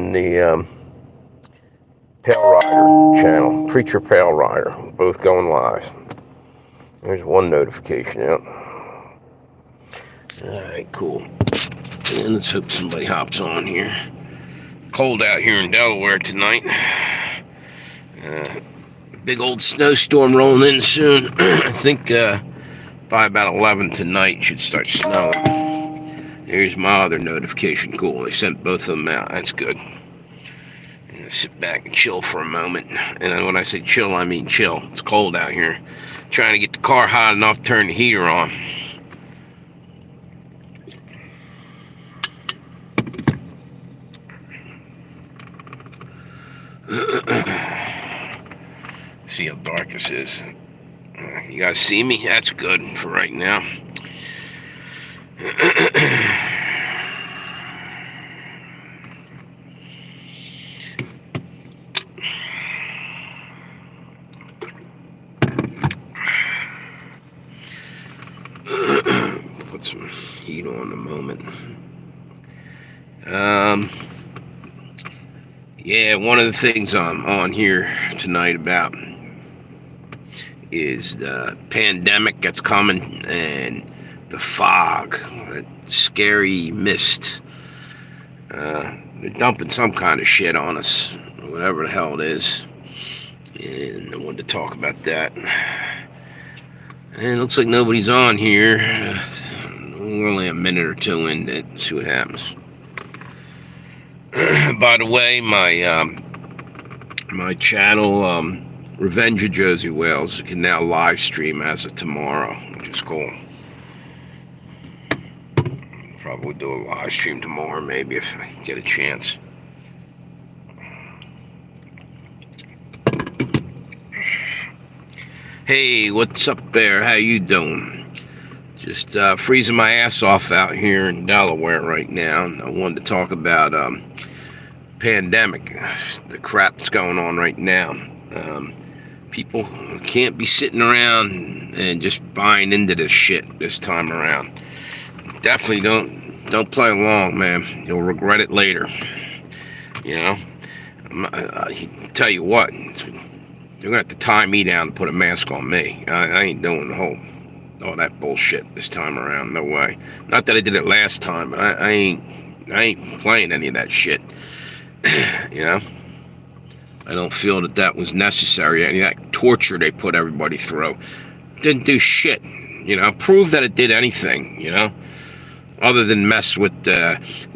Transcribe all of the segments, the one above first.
on the Pale Rider channel, Preacher Pale Rider, both going live. There's one notification out. Alright, cool. And let's hope somebody hops on here. Cold out here in Delaware tonight. Big old snowstorm rolling in soon. I think by about 11 tonight it should start snowing. Here's my other notification. Cool, they sent both of them out. That's good. Sit back and chill for a moment. And when I say chill, I mean chill. It's cold out here. Trying to get the car hot enough to turn the heater on. See how dark this is. You guys see me? That's good for right now. Put some heat on in a moment. Yeah, one of the things I'm on here tonight about is the pandemic that's coming and the fog, that scary mist. They're dumping some kind of shit on us, whatever the hell it is. And I wanted to talk about that. And it looks like nobody's on here. We're only a minute or two in to see what happens. By the way, my channel, Revenge of Josie Wales, can now live stream as of tomorrow, which is cool. Probably do a live stream tomorrow, maybe, if I get a chance. Hey, what's up there? How you doing? Just freezing my ass off out here in Delaware right now. I wanted to talk about pandemic, the crap that's going on right now. People can't be sitting around and just buying into this shit this time around. Definitely don't play along, man. You'll regret it later. You know, I tell you what, they're gonna have to tie me down and put a mask on me. I ain't doing all that bullshit this time around. No way. Not that I did it last time, but I ain't playing any of that shit. You know, I don't feel that was necessary. Any of that torture they put everybody through didn't do shit. You know, prove that it did anything. You know, other than mess with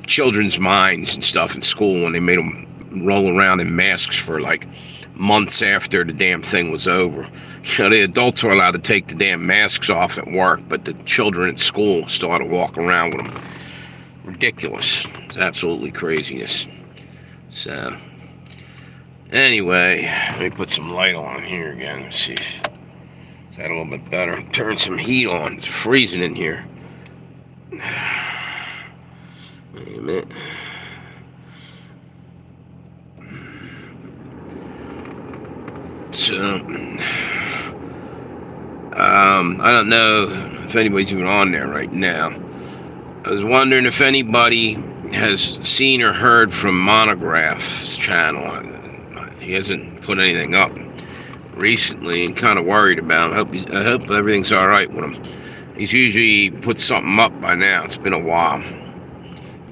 children's minds and stuff in school when they made them roll around in masks for like months after the damn thing was over. You know, the adults were allowed to take the damn masks off at work, but the children at school still had to walk around with them. Ridiculous. It's absolutely craziness. So, anyway, let me put some light on here again. Let's see. Is that a little bit better? Turn some heat on. It's freezing in here. Wait a minute. So, I don't know if anybody's even on there right now. I was wondering if anybody has seen or heard from Monograph's channel. He hasn't put anything up recently, and kind of worried about him. I hope everything's all right with him. He's usually put something up by now. It's been a while.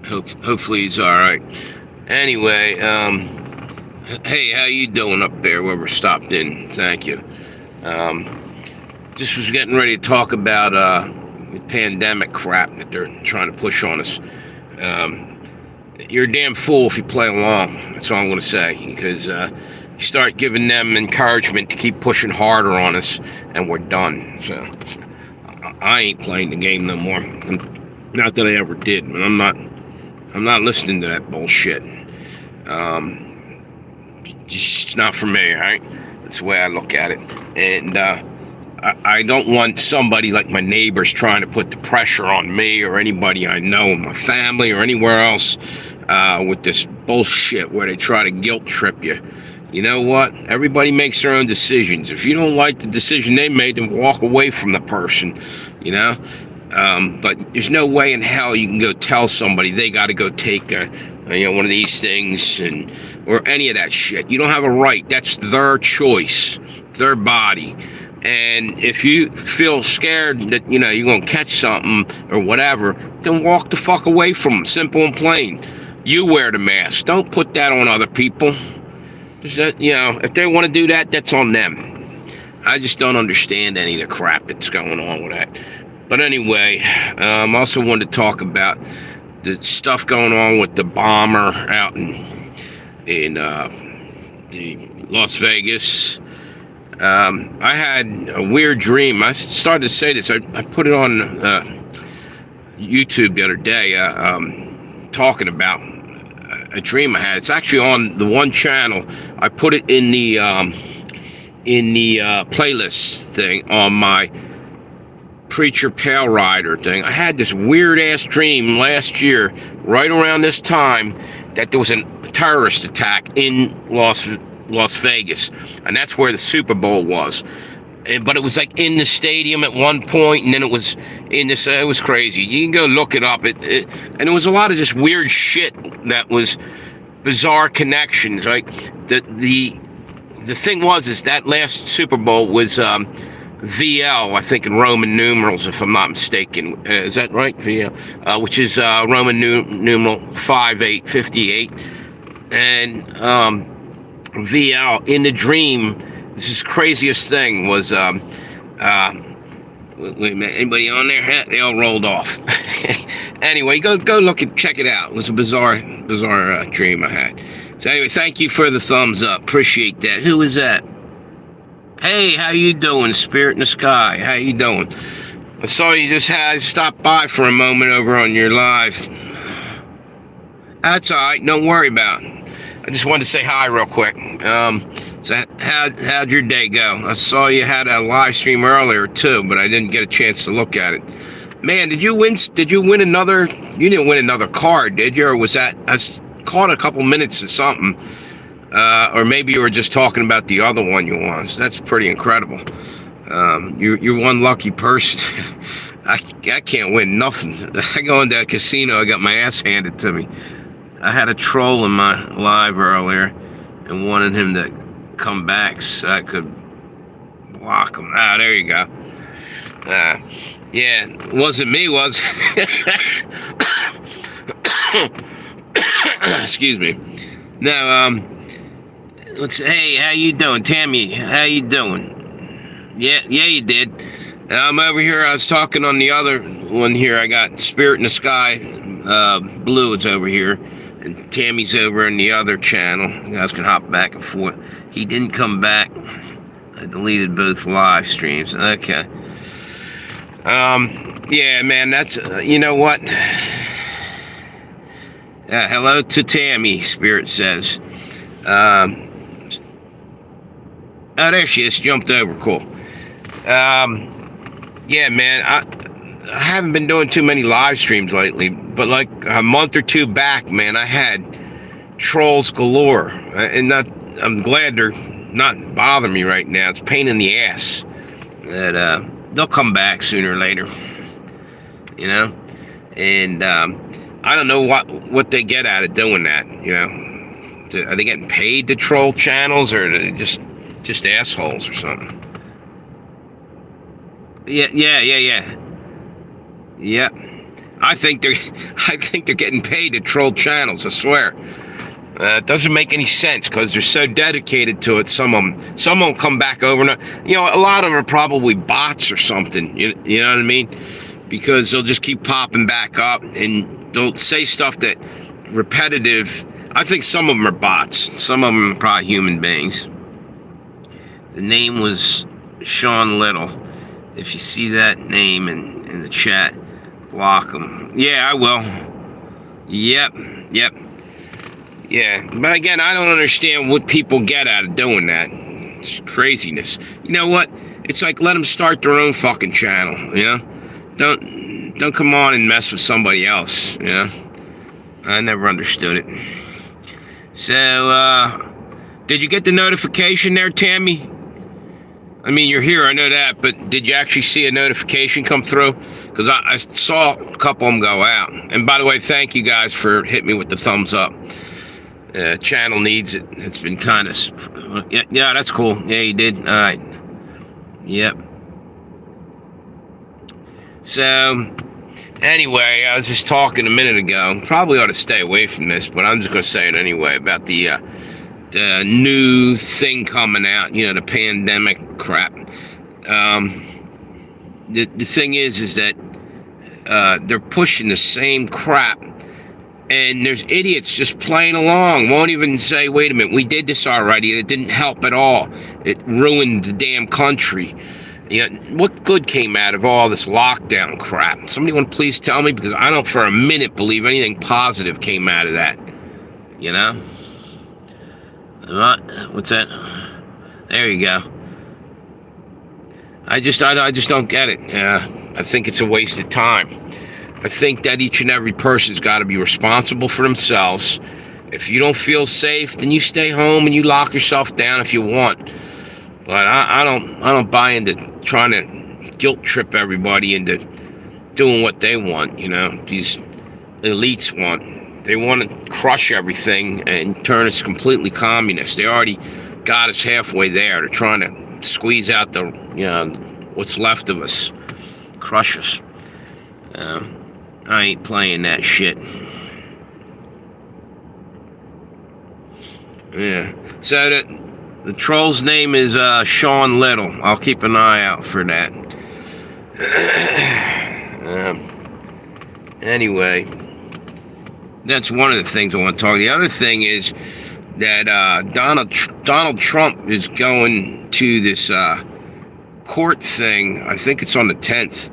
Hopefully he's all right. Anyway, hey, how you doing up there? Whoever stopped in, thank you. Just was getting ready to talk about the pandemic crap that they're trying to push on us. You're a damn fool if you play along. That's all I'm going to say. Because you start giving them encouragement to keep pushing harder on us, and we're done. So I ain't playing the game no more. Not that I ever did, but I'm not listening to that bullshit. Just not for me, right? That's the way I look at it. And I don't want somebody like my neighbors trying to put the pressure on me or anybody I know in my family or anywhere else with this bullshit where they try to guilt trip you. You know what? Everybody makes their own decisions. If you don't like the decision they made, then walk away from the person, you know? But there's no way in hell you can go tell somebody they got to go take one of these things, or any of that shit. You don't have a right. That's their choice, their body. And if you feel scared that, you're going to catch something or whatever, then walk the fuck away from them. Simple and plain. You wear the mask. Don't put that on other people. If they want to do that, that's on them. I just don't understand any of the crap that's going on with that. But anyway, I also wanted to talk about the stuff going on with the bomber out in the Las Vegas. I had a weird dream. I started to say this. I put it on YouTube the other day, talking about a dream I had. It's actually on the one channel. I put it in the playlist thing on my Preacher Pale Rider thing. I had this weird ass dream last year, right around this time, that there was a terrorist attack in Las Vegas, and that's where the Super Bowl was. But it was like in the stadium at one point, and then it was in this. It was crazy. You can go look it up. And it was a lot of just weird shit that was bizarre connections. Right? The thing is that last Super Bowl was VL, I think, in Roman numerals, if I'm not mistaken. Is that right? VL, which is Roman numeral 5858, and VL in the dream. This is the craziest thing was, wait a minute, anybody on there? They all rolled off. Anyway, go look and check it out. It was a bizarre dream I had. So anyway, thank you for the thumbs up. Appreciate that. Who is that? Hey, how you doing, Spirit in the Sky? How you doing? I saw you just had stopped by for a moment over on your live. That's all right. Don't worry about it. I just wanted to say hi real quick. So how'd your day go? I saw you had a live stream earlier too, but I didn't get a chance to look at it. Man, did you win another? You didn't win another card, did you? Or was that? I caught a couple minutes of something. Or maybe you were just talking about the other one you won. So that's pretty incredible. You're one lucky person. I can't win nothing. I go into a casino, I got my ass handed to me. I had a troll in my live earlier and wanted him to come back so I could block him. Ah, there you go. Yeah, it wasn't me, was excuse me. No, hey, how you doing? Tammy, how you doing? Yeah, you did. I'm over here. I was talking on the other one here. I got Spirit in the Sky. Blue is over here. And Tammy's over in the other channel. You guys can hop back and forth. He didn't come back. I deleted both live streams. Okay. Yeah, man, that's, you know what? Hello to Tammy, Spirit says. Oh, there she is. Jumped over. Cool. Yeah, man, I haven't been doing too many live streams lately, but like a month or two back, man, I had trolls galore, and I'm glad they're not bothering me right now. It's a pain in the ass. That they'll come back sooner or later, and I don't know what they get out of doing that. Are they getting paid to troll channels, or are they just assholes or something? Yeah. I think they're getting paid to troll channels. I swear. It doesn't make any sense because they're so dedicated to it. Some of them come back over and a lot of them are probably bots or something. You know what I mean? Because they'll just keep popping back up and they'll say stuff that repetitive. I think some of them are bots. Some of them are probably human beings. The name was Sean Little. If you see that name in the chat, block them. Yeah, I will. Yep. Yeah, but again, I don't understand what people get out of doing that. It's craziness. You know what? It's like, let them start their own fucking channel, Don't come on and mess with somebody else, I never understood it. So, did you get the notification there, Tammy? I mean, you're here, I know that, but did you actually see a notification come through? Because I saw a couple of them go out. And by the way, thank you guys for hitting me with the thumbs up. Channel needs it. It's been kind of... Yeah, that's cool. Yeah, you did. All right. Yep. So, anyway, I was just talking a minute ago. Probably ought to stay away from this, but I'm just going to say it anyway about the new thing coming out, the pandemic crap. The thing is that they're pushing the same crap, and there's idiots just playing along, won't even say, wait a minute, we did this already, and it didn't help at all. It ruined the damn country. What good came out of all this lockdown crap? Somebody want to please tell me? Because I don't for a minute believe anything positive came out of that. What's that? There you go. I just don't get it. I think it's a waste of time. I think that each and every person's got to be responsible for themselves. If you don't feel safe, then you stay home and you lock yourself down if you want. But I don't buy into trying to guilt trip everybody into doing what they want. These elites want. They want to crush everything and turn us completely communist. They already got us halfway there. They're trying to squeeze out the what's left of us, crush us. I ain't playing that shit. Yeah. So the troll's name is Sean Little. I'll keep an eye out for that. Anyway, that's one of the things I want to talk. The other thing is that Donald Trump is going to this court thing. I think it's on the 10th.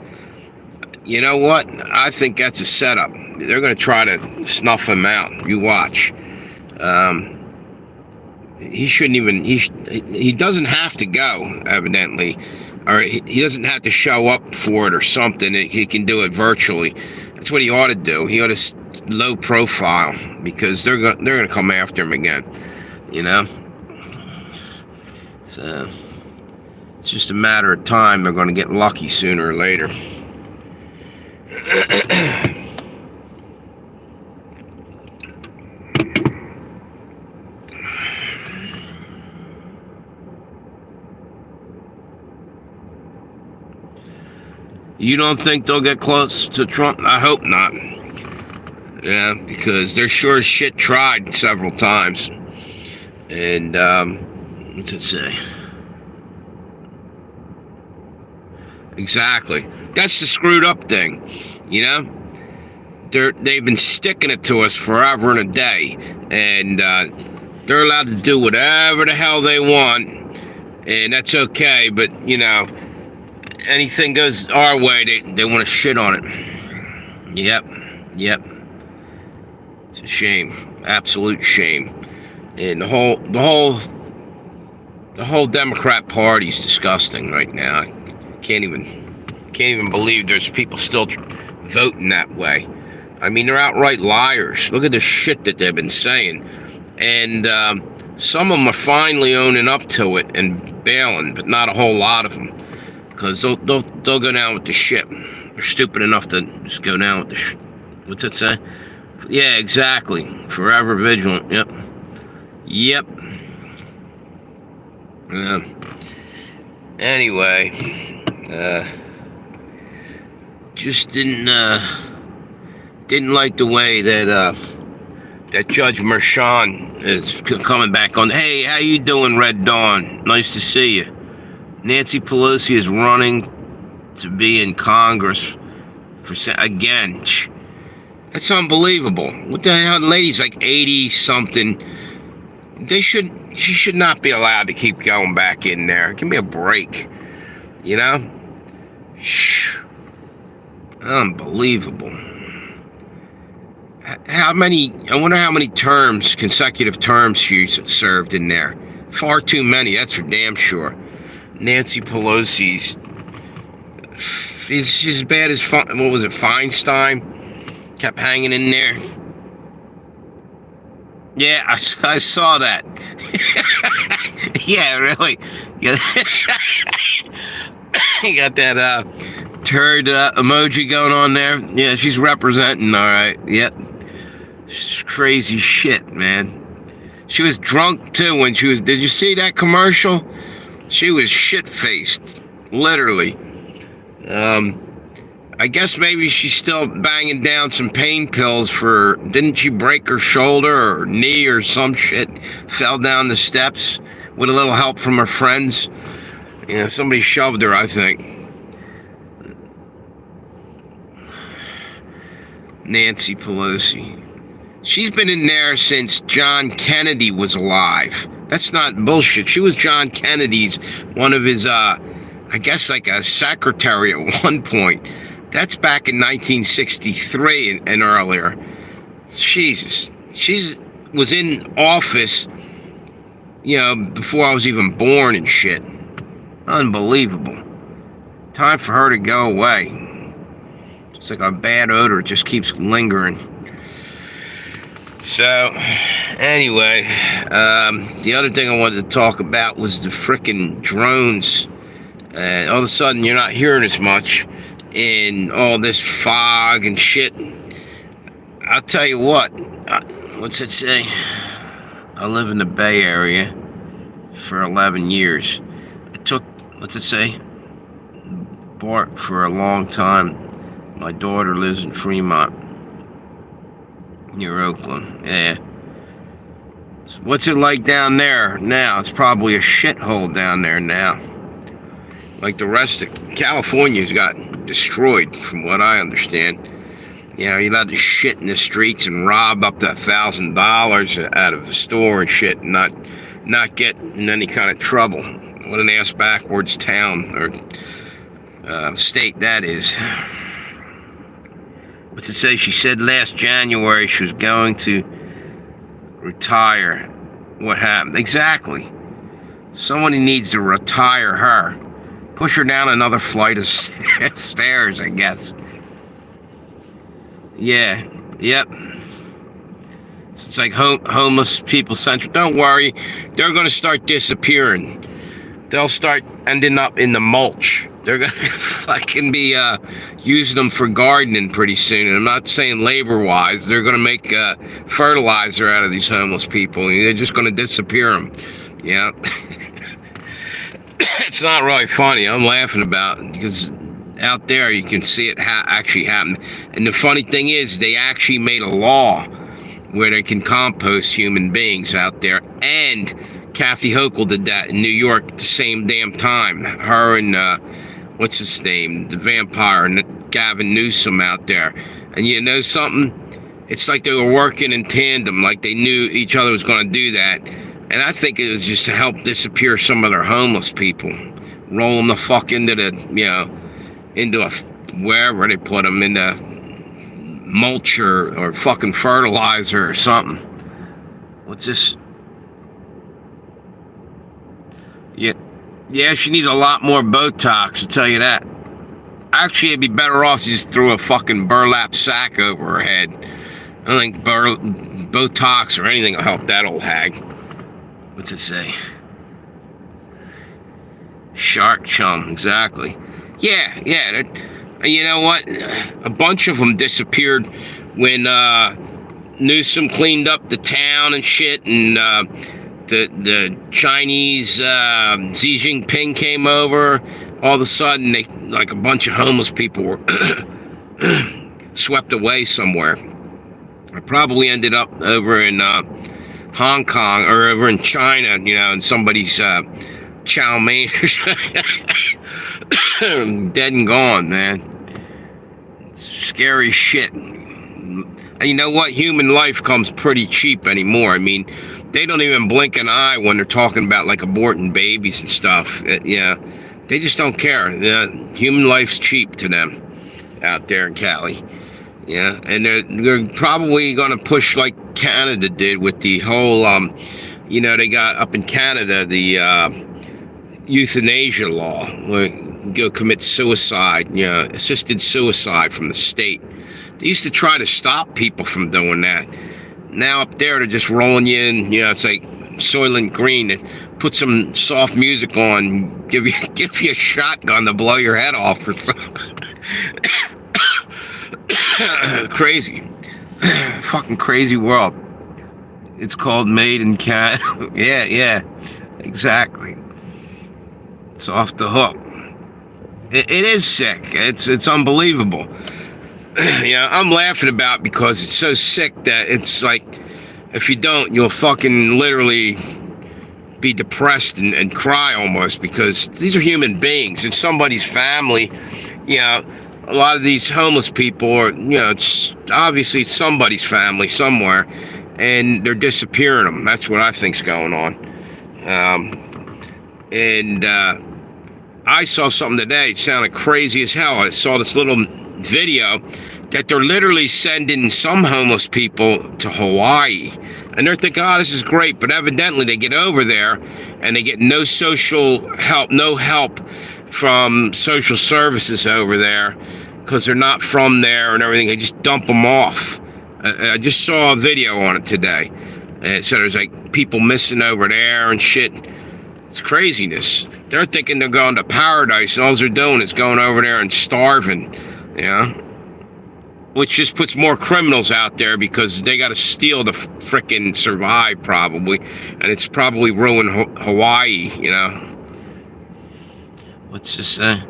You know what? I think that's a setup. They're going to try to snuff him out. You watch. He shouldn't even. He doesn't have to go, evidently, or he doesn't have to show up for it or something. He can do it virtually. That's what he ought to do. He ought to low profile, because they're going to come after him again. So it's just a matter of time. They're going to get lucky sooner or later. You don't think they'll get close to Trump? I hope not. Yeah, because they're sure as shit tried several times. And, what's it say? Exactly. That's the screwed up thing, They've been sticking it to us forever and a day. And, they're allowed to do whatever the hell they want. And that's okay, but, anything goes our way, they want to shit on it. Yep. It's a shame, absolute shame. And the whole Democrat Party is disgusting right now. I can't even believe there's people still voting that way. I mean, they're outright liars. Look at the shit that they've been saying, and some of them are finally owning up to it and bailing, but not a whole lot of them. Because they'll go down with the ship. They're stupid enough to just go down with the ship. What's it say? Yeah, exactly. Forever vigilant. Yep. Anyway, just didn't like the way that Judge Merchan is coming back on. Hey, how you doing, Red Dawn? Nice to see you. Nancy Pelosi is running to be in Congress again. That's unbelievable. What the hell? The lady's like 80-something. She should not be allowed to keep going back in there. Give me a break. Unbelievable. I wonder how many consecutive terms she served in there. Far too many, that's for damn sure. Nancy Pelosi's, she's as bad as, Feinstein? Kept hanging in there. Yeah, I saw that. Yeah, really. Yeah. You got that turd emoji going on there. Yeah, she's representing, all right. Yep. She's crazy shit, man. She was drunk too when she was. Did you see that commercial? She was shit faced, literally. I guess maybe she's still banging down some pain pills for. Didn't she break her shoulder or knee or some shit? Fell down the steps with a little help from her friends. Yeah, somebody shoved her, I think. Nancy Pelosi. She's been in there since John Kennedy was alive. That's not bullshit. She was John Kennedy's, one of his, I guess like a secretary at one point. That's back in 1963 and earlier. Jesus. She was in office, before I was even born and shit. Unbelievable. Time for her to go away. It's like a bad odor just keeps lingering. So, anyway, the other thing I wanted to talk about was the frickin' drones. All of a sudden, you're not hearing as much in all this fog and shit. I'll tell you what. What's it say? I live in the Bay Area for 11 years. I took, what's it say? BART for a long time. My daughter lives in Fremont, near Oakland. Yeah. So what's it like down there now? It's probably a shithole down there now. Like the rest of California's got destroyed, from what I understand. You're allowed to shit in the streets and rob up to $1,000 out of the store and shit, and not get in any kind of trouble. What an ass backwards town or state that is. What's it say? She said last January she was going to retire. What happened? Exactly. Somebody needs to retire her. Push her down another flight of stairs, I guess. Yeah. Yep. It's like homeless people central. Don't worry. They're going to start disappearing. They'll start ending up in the mulch. They're going to fucking be using them for gardening pretty soon. And I'm not saying labor-wise. They're going to make fertilizer out of these homeless people. They're just going to disappear them. Yeah. It's not really funny. I'm laughing about it because out there you can see it actually happen. And the funny thing is they actually made a law where they can compost human beings out there. And Kathy Hochul did that in New York at the same damn time. Her and, what's his name? The vampire, Gavin Newsom out there. And you know something? It's like they were working in tandem, like they knew each other was going to do that. And I think it was just to help disappear some of their homeless people. Roll them the fuck into wherever they put them, into mulch or fucking fertilizer or something. What's this? Yeah, she needs a lot more Botox, I'll tell you that. Actually, it'd be better off if she just threw a fucking burlap sack over her head. I don't think Botox or anything will help that old hag. What's it say? Shark chum, exactly. Yeah. You know what? A bunch of them disappeared when Newsom cleaned up the town and shit, and the Chinese Xi Jinping came over. All of a sudden, a bunch of homeless people were swept away somewhere. I probably ended up over in Hong Kong or over in China, in somebody's chow mein. Dead and gone, man. It's scary shit. And you know what? Human life comes pretty cheap anymore. I mean, they don't even blink an eye when they're talking about like aborting babies and stuff. They just don't care. Human life's cheap to them out there in Cali. Yeah, and they're probably going to push like Canada did with the whole, they got up in Canada the euthanasia law, where you go commit suicide, assisted suicide from the state. They used to try to stop people from doing that. Now up there, they're just rolling you in, it's like Soylent Green and put some soft music on, give you a shotgun to blow your head off or something. Crazy. Fucking crazy world. It's called Made in Canada. Yeah, exactly. It's off the hook. It is sick. It's unbelievable. I'm laughing about it because it's so sick that it's like, if you don't, you'll fucking literally be depressed and cry almost, because these are human beings in somebody's family. A lot of these homeless people are, it's obviously somebody's family somewhere, and they're disappearing them. That's what I think's going on. I saw something today. It sounded crazy as hell. I saw this little video that they're literally sending some homeless people to Hawaii. And they're thinking, oh, this is great. But evidently they get over there and they get no social help, no help from social services over there, because they're not from there and everything. They just dump them off. I just saw a video on it today. And so there's like people missing over there and shit. It's craziness. They're thinking they're going to paradise, and all they're doing is going over there and starving, which just puts more criminals out there, because they got to steal to frickin' survive probably, and it's probably ruined Hawaii, What's this say?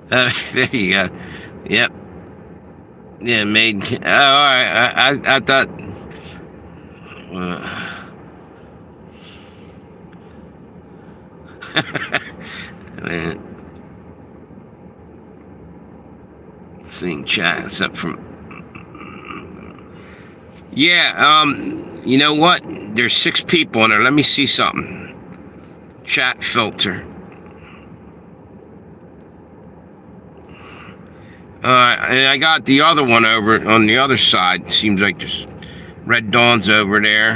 There you go. Yep. Yeah, made. Oh, all right. I thought. Seeing chat, except from. Yeah. You know what? There's 6 people in there. Let me see something. Chat filter. And I got the other one over on the other side. Seems like just Red Dawn's over there.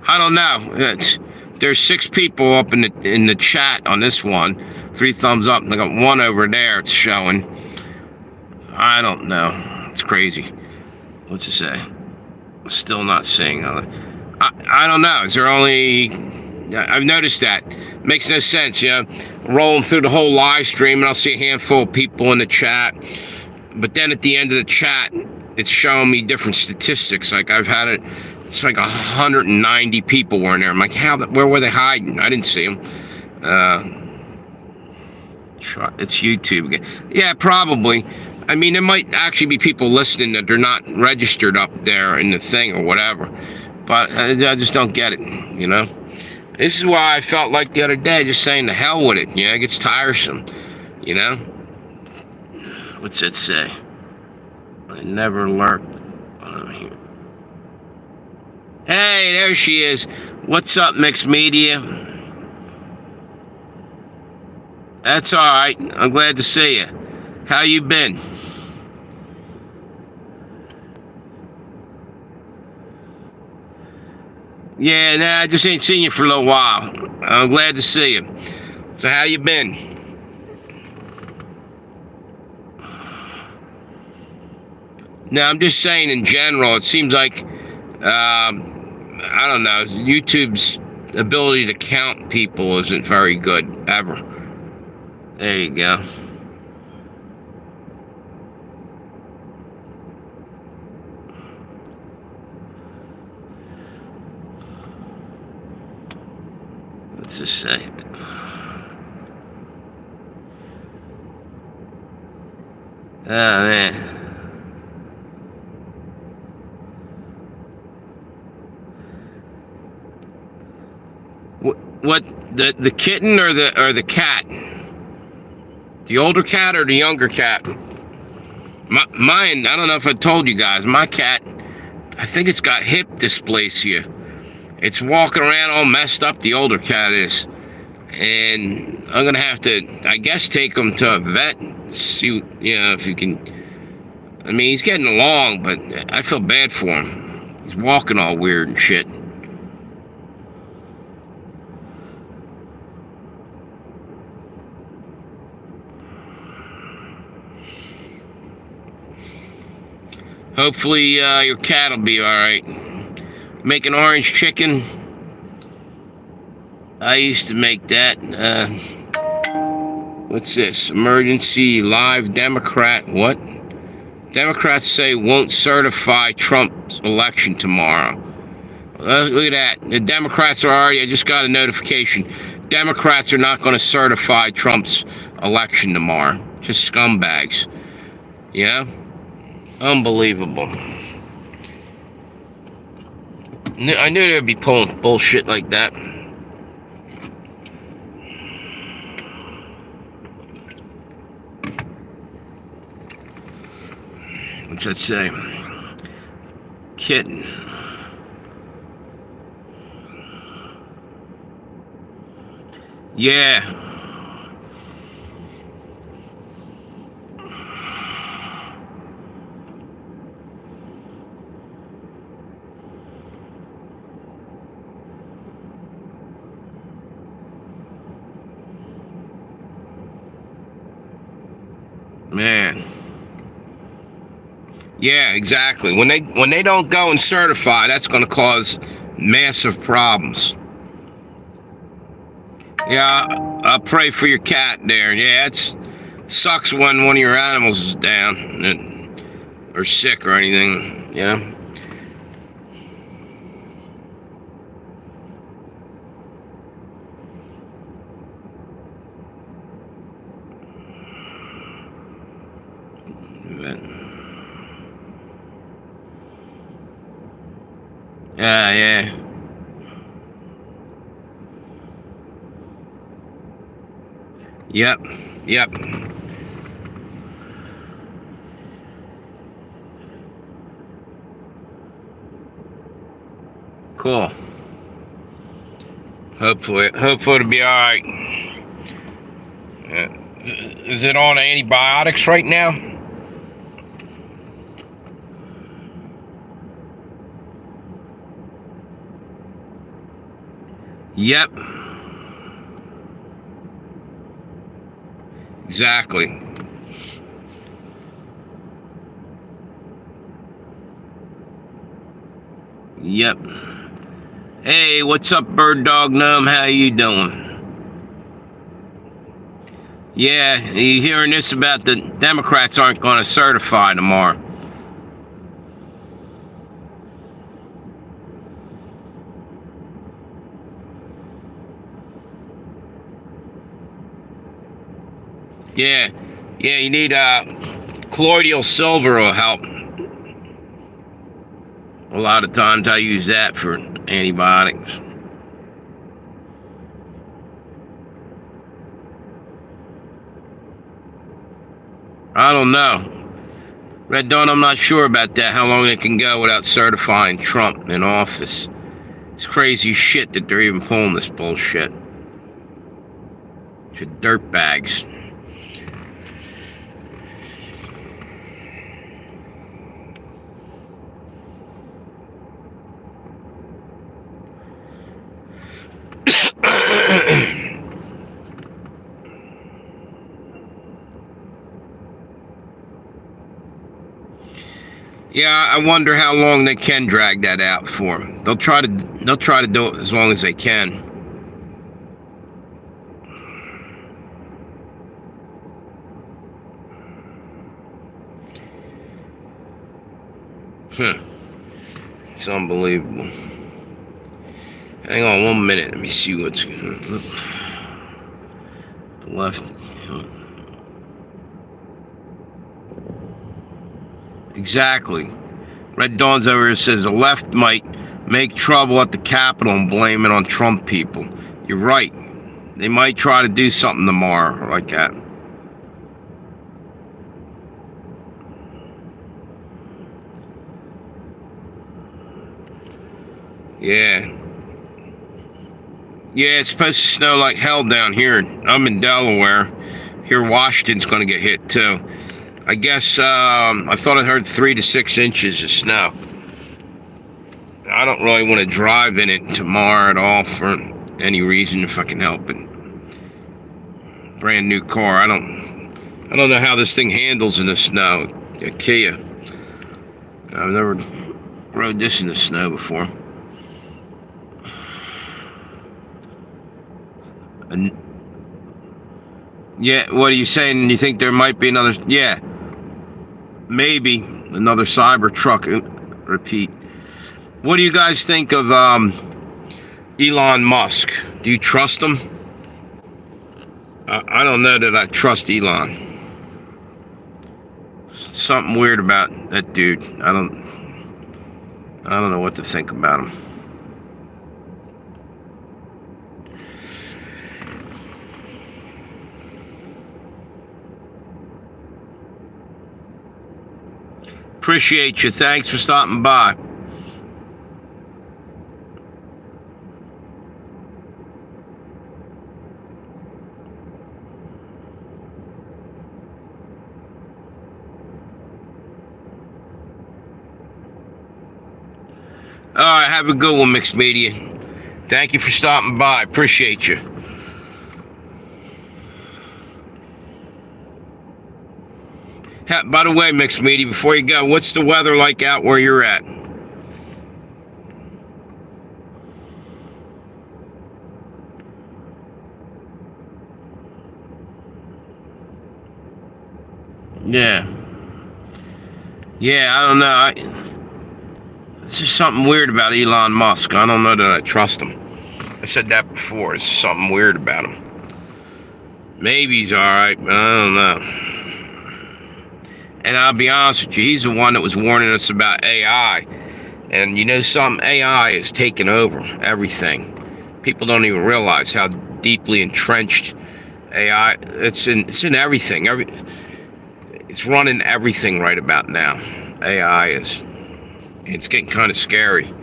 I don't know. There's 6 people up in the chat on this one. 3 thumbs up. And I got 1 over there. It's showing. I don't know. It's crazy. What's it say? Still not seeing. I don't know. Is there only? I've noticed that. Makes no sense, rolling through the whole live stream, and I'll see a handful of people in the chat, but then at the end of the chat, it's showing me different statistics. Like I've had it's like 190 people were in there. I'm like, where were they hiding? I didn't see them. It's YouTube. Yeah, probably. I mean, there might actually be people listening that they're not registered up there in the thing or whatever, but I just don't get it, This is why I felt like the other day, just saying the hell with it. It gets tiresome, What's it say? I never lurked. Here. Hey, there she is. What's up, Mixed Media? That's all right. I'm glad to see you. How you been? Yeah, nah, I just ain't seen you for a little while. I'm glad to see you. So how you been? No, I'm just saying in general, it seems like, I don't know, YouTube's ability to count people isn't very good, ever. There you go. What's this say? Oh, man. What the kitten or the cat? The older cat or the younger cat? Mine, I don't know if I told you guys, my cat, I think it's got hip dysplasia. It's walking around all messed up, the older cat is. And I'm going to have to, I guess, take him to a vet, see, if you can. I mean, he's getting along, but I feel bad for him. He's walking all weird and shit. Hopefully your cat will be alright. Making orange chicken. I used to make that. What's this? Emergency live Democrat. What? Democrats say won't certify Trump's election tomorrow. Look at that. The Democrats are already, I just got a notification. Democrats are not going to certify Trump's election tomorrow. Just scumbags. Yeah? Unbelievable. I knew they'd be pulling bullshit like that. What's that say? Kitten. Yeah. Man. Yeah, exactly. When they don't go and certify, that's going to cause massive problems. Yeah, I'll pray for your cat there. Yeah, it sucks when one of your animals is down or sick or anything, you know? Yeah. Yep. Cool. Hopefully it'll be alright. Is it on antibiotics right now? Yep. Exactly. Yep. Hey, what's up, Bird Dog Gnome? How you doing? Yeah, you hearing this about the Democrats aren't going to certify tomorrow? Yeah, you need colloidal silver will help. A lot of times I use that for antibiotics. I don't know. Red Dawn, I'm not sure about that, how long they can go without certifying Trump in office. It's crazy shit that they're even pulling this bullshit. Bunch of dirtbags. Yeah, I wonder how long they can drag that out for. They'll try to do it as long as they can. It's unbelievable. Hang on 1 minute. Let me see what's going on. The left. Exactly. Red Dawn's over here says the left might make trouble at the Capitol and blame it on Trump people. You're right. They might try to do something tomorrow like that. Yeah. Yeah, it's supposed to snow like hell down here. I'm in Delaware. Here, Washington's going to get hit too. I guess I thought I heard 3 to 6 inches of snow. I don't really want to drive in it tomorrow at all for any reason if I can help it. Brand new car. I don't know how this thing handles in the snow. A Kia. I've never rode this in the snow before. And yeah, what are you saying? You think there might be another? Yeah, maybe another Cybertruck. Repeat. What do you guys think of Elon Musk? Do you trust him? I don't know that I trust Elon. Something weird about that dude. I don't know what to think about him. Appreciate you. Thanks for stopping by. All right, have a good one, Mixed Media. Thank you for stopping by. Appreciate you. By the way, Mixed Media, before you go, what's the weather like out where you're at? Yeah. Yeah, I don't know. It's just something weird about Elon Musk. I don't know that I trust him. I said that before. It's something weird about him. Maybe he's alright, but I don't know. And I'll be honest with you, he's the one that was warning us about AI. And you know something? AI is taking over everything. People don't even realize how deeply entrenched AI. It's in everything. It's running everything right about now. AI is. It's getting kind of scary.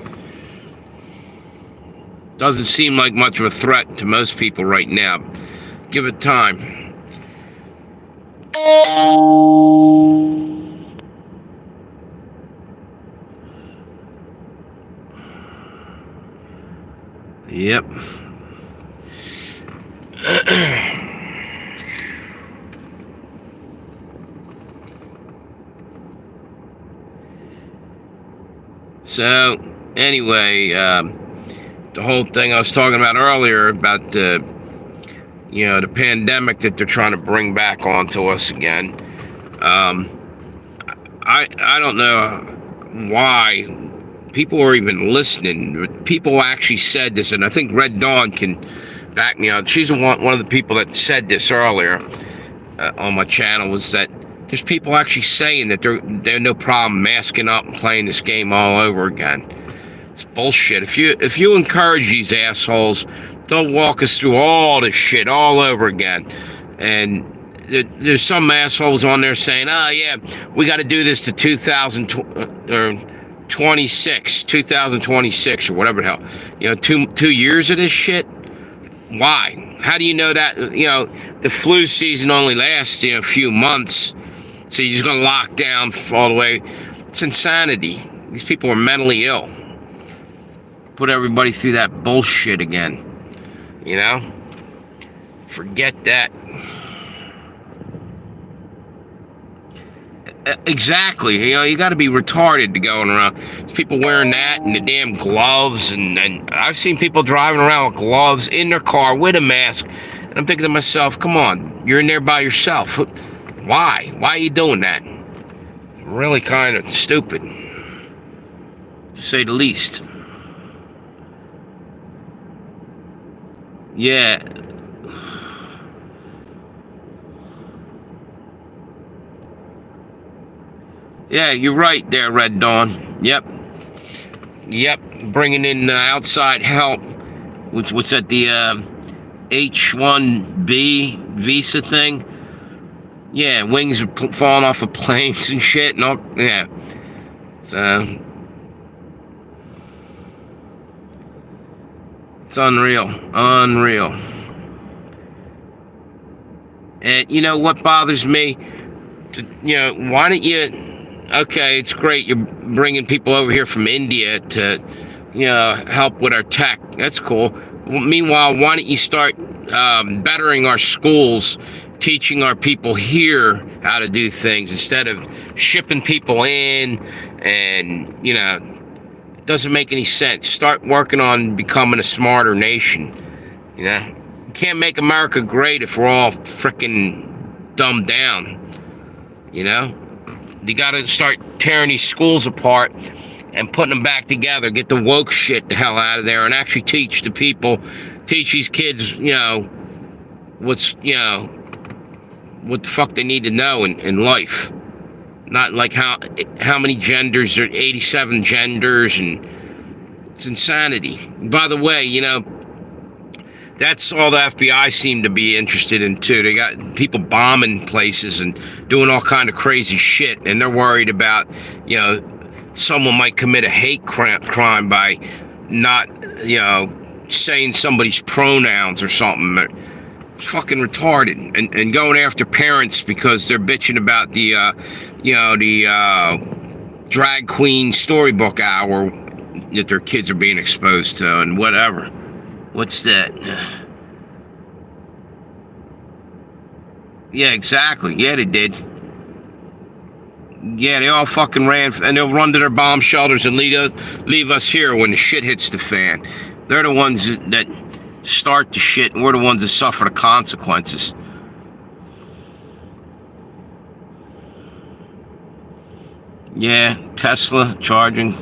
Doesn't seem like much of a threat to most people right now. Give it time. Yep. So, anyway, the whole thing I was talking about earlier about the pandemic that they're trying to bring back onto us again. I don't know why people are even listening. People actually said this, and I think Red Dawn can back me up. She's one of the people that said this earlier on my channel, was that there's people actually saying that they're no problem masking up and playing this game all over again. It's bullshit. If you encourage these assholes, they'll walk us through all this shit all over again. And there's some assholes on there saying, "Oh yeah, we got to do this to 2026 or whatever the hell." 2 years of this shit. Why? How do you know that? The flu season only lasts a few months. So you're just going to lock down all the way. It's insanity. These people are mentally ill. Put everybody through that bullshit again. Forget that. Exactly. You got to be retarded to going around. There's people wearing that and the damn gloves. And I've seen people driving around with gloves in their car with a mask. And I'm thinking to myself, come on, you're in there by yourself. Why? Why are you doing that? Really kind of stupid, to say the least. Yeah. Yeah, you're right there, Red Dawn. Yep. Bringing in outside help. What's that, the H-1B visa thing? Yeah, wings are falling off of planes and shit. And all, yeah. So it's unreal. And you know what bothers me? Why don't you? Okay, it's great you're bringing people over here from India to, help with our tech. That's cool. Well, meanwhile, why don't you start bettering our schools, teaching our people here how to do things instead of shipping people in And, it doesn't make any sense. Start working on becoming a smarter nation. You can't make America great if we're all freaking dumbed down. You got to start tearing these schools apart and putting them back together. Get the woke shit the hell out of there and actually teach these kids, what's, what the fuck they need to know in life. Not like how many genders, there are 87 genders, and it's insanity. And by the way, that's all the FBI seem to be interested in too. They got people bombing places and doing all kind of crazy shit, and they're worried about, someone might commit a hate crime by not, saying somebody's pronouns or something. It's fucking retarded. And going after parents because they're bitching about the drag queen storybook hour that their kids are being exposed to and whatever. What's that? Yeah, exactly. Yeah, they did. Yeah, they all fucking ran, and they'll run to their bomb shelters and leave us here when the shit hits the fan. They're the ones that start the shit, and we're the ones that suffer the consequences. Yeah, Tesla charging.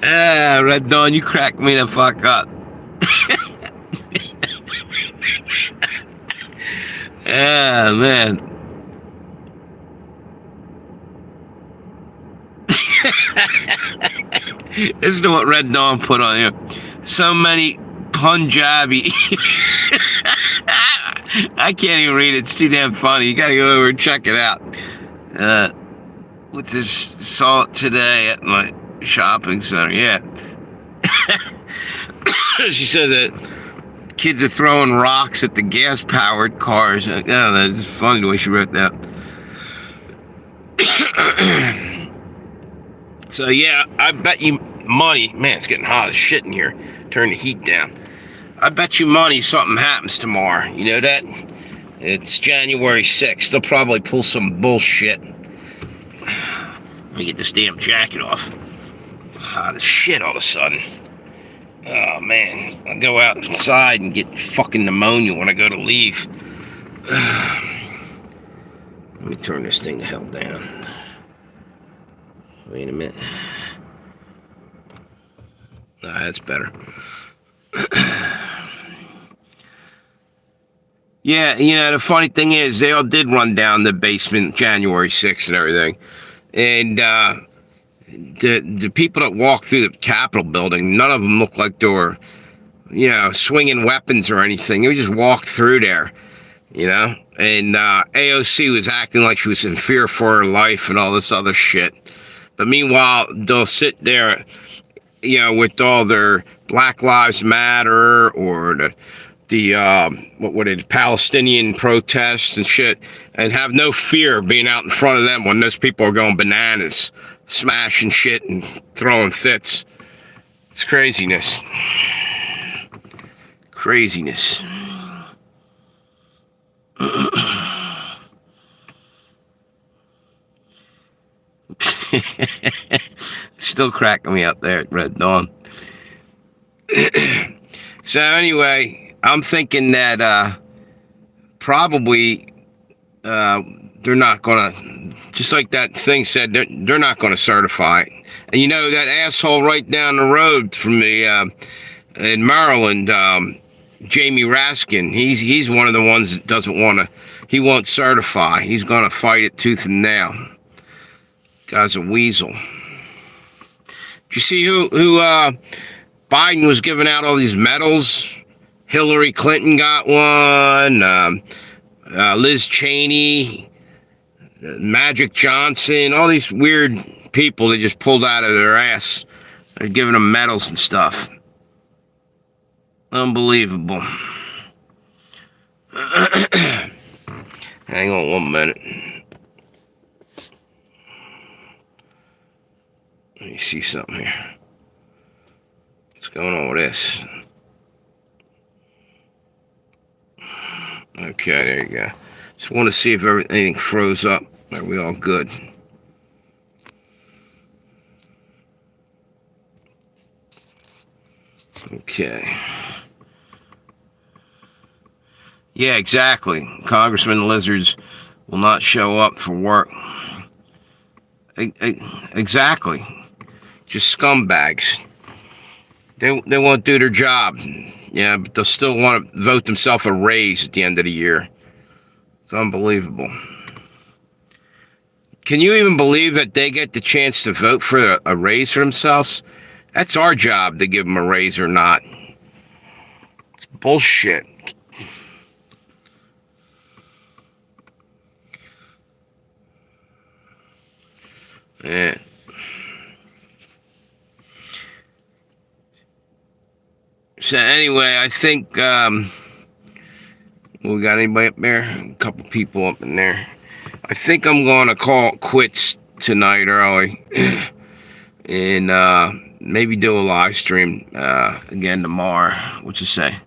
Red Dawn, you crack me the fuck up. Man. This is what Red Dawn put on here. So many Punjabi. I can't even read it. It's too damn funny. You gotta go over and check it out. What's this? Saw it today at my shopping center. Yeah. She says that kids are throwing rocks at the gas-powered cars. Oh, that's funny the way she wrote that. So yeah, I bet you money. Man, it's getting hot as shit in here. Turn the heat down. I bet you money something happens tomorrow. You know that? It's January 6th. They'll probably pull some bullshit. Let me get this damn jacket off. It's hot as shit all of a sudden. Oh man, I'll go outside and get fucking pneumonia when I go to leave. Let me turn this thing the hell down. Wait a minute. That's better. Yeah, the funny thing is, they all did run down the basement January 6th and everything. And the people that walked through the Capitol building, none of them looked like they were, swinging weapons or anything. They just walked through there, And AOC was acting like she was in fear for her life and all this other shit. But meanwhile, they'll sit there, with all their Black Lives Matter or the Palestinian protests and shit, and have no fear being out in front of them when those people are going bananas, smashing shit and throwing fits. It's craziness. Craziness. Still cracking me up there at Red Dawn. So anyway, I'm thinking that probably they're not gonna, just like that thing said, they're not gonna certify it. And that asshole right down the road from me in Maryland, Jamie Raskin, he's one of the ones that doesn't want to, he won't certify. He's gonna fight it tooth and nail. Guy's a weasel. Did you see who Biden was giving out all these medals? Hillary Clinton got one. Liz Cheney, Magic Johnson, all these weird people that just pulled out of their ass. They're giving them medals and stuff. Unbelievable. Hang on 1 minute. Let me see something here. What's going on with this? Okay, there you go. Just want to see if anything froze up. Are we all good? Okay. Yeah, exactly. Congressman Lizards will not show up for work. Exactly. Just scumbags. They won't do their job. Yeah, but they'll still want to vote themselves a raise at the end of the year. It's unbelievable. Can you even believe that they get the chance to vote for a raise for themselves? That's our job to give them a raise or not. It's bullshit. Yeah. So anyway, I think we got anybody up there? A couple people up in there. I think I'm going to call it quits tonight early, and maybe do a live stream again tomorrow. What you say?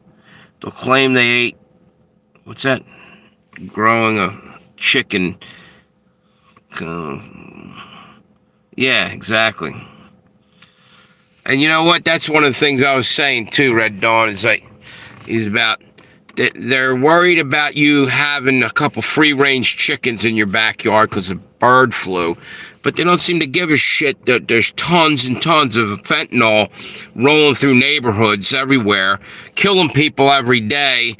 They'll claim they ate. What's that? Growing a chicken. Yeah, exactly. And you know what? That's one of the things I was saying too, Red Dawn, is about they're worried about you having a couple free-range chickens in your backyard because of bird flu, but they don't seem to give a shit that there's tons and tons of fentanyl rolling through neighborhoods everywhere, killing people every day.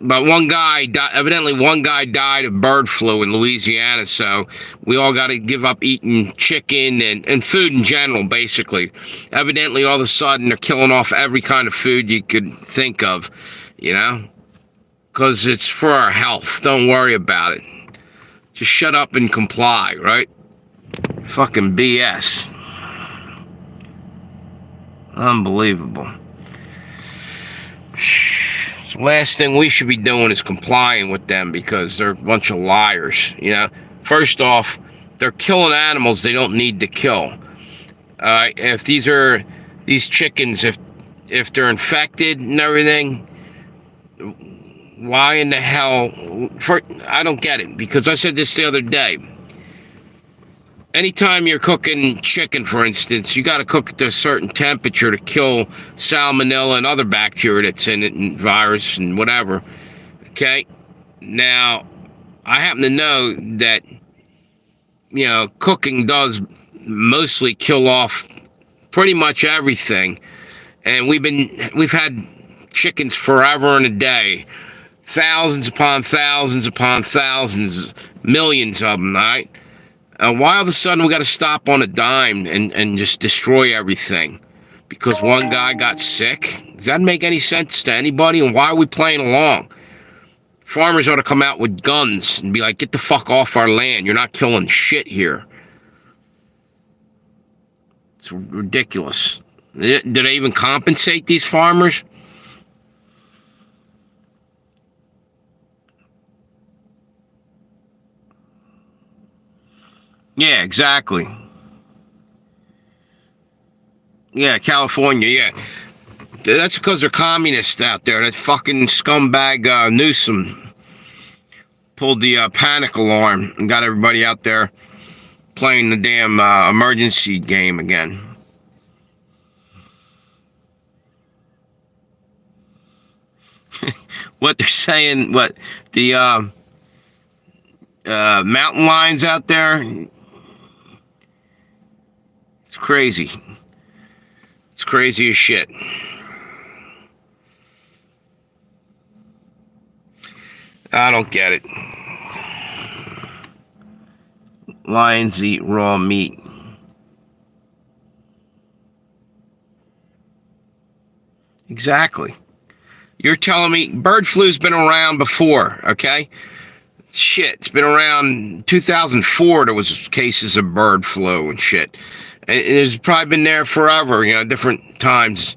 But evidently one guy died of bird flu in Louisiana, so we all got to give up eating chicken and food in general, basically. Evidently, all of a sudden, they're killing off every kind of food you could think of, you know? Because it's for our health. Don't worry about it. Just shut up and comply, right? Fucking BS. Unbelievable. The last thing we should be doing is complying with them because they're a bunch of liars, you know? First off, they're killing animals they don't need to kill. If these chickens, if they're infected and everything, why in the hell? I don't get it, because I said this the other day. Anytime you're cooking chicken, for instance, you got to cook it to a certain temperature to kill salmonella and other bacteria that's in it, and virus and whatever. Okay? Now, I happen to know that, you know, cooking does mostly kill off pretty much everything. And we've had chickens forever and a day. Thousands upon thousands upon thousands, millions of them, right? Why all of a sudden we got to stop on a dime and just destroy everything? Because one guy got sick? Does that make any sense to anybody? And why are we playing along? Farmers ought to come out with guns and be like, get the fuck off our land. You're not killing shit here. It's ridiculous. Do they even compensate these farmers? Yeah, exactly. Yeah, California, yeah. That's because they're communists out there. That fucking scumbag Newsom pulled the panic alarm and got everybody out there playing the damn emergency game again. What they're saying, what the mountain lions out there, it's crazy. It's crazy as shit. I don't get it. Lions eat raw meat. Exactly. You're telling me bird flu's been around before, okay? Shit, it's been around 2004. There was cases of bird flu and shit. It's probably been there forever, you know, different times.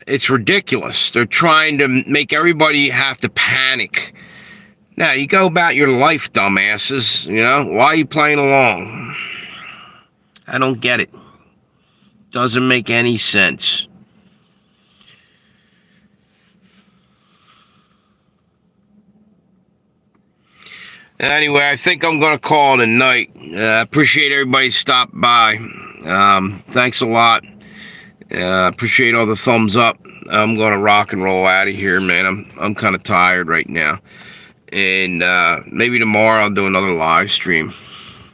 It's ridiculous. They're trying to make everybody have to panic. Now, you go about your life, dumbasses, you know? Why are you playing along? I don't get it. Doesn't make any sense. Anyway, I think I'm going to call it a night. Appreciate everybody stop by. Thanks a lot. Appreciate all the thumbs up. I'm going to rock and roll out of here, man. I'm kind of tired right now. And maybe tomorrow I'll do another live stream.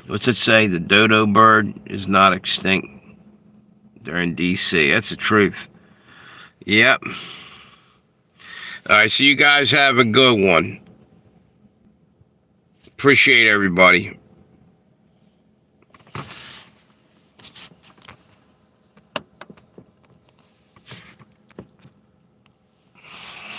What's it say? The dodo bird is not extinct. They're in DC. That's the truth. Yep. All right, so you guys have a good one. Appreciate everybody.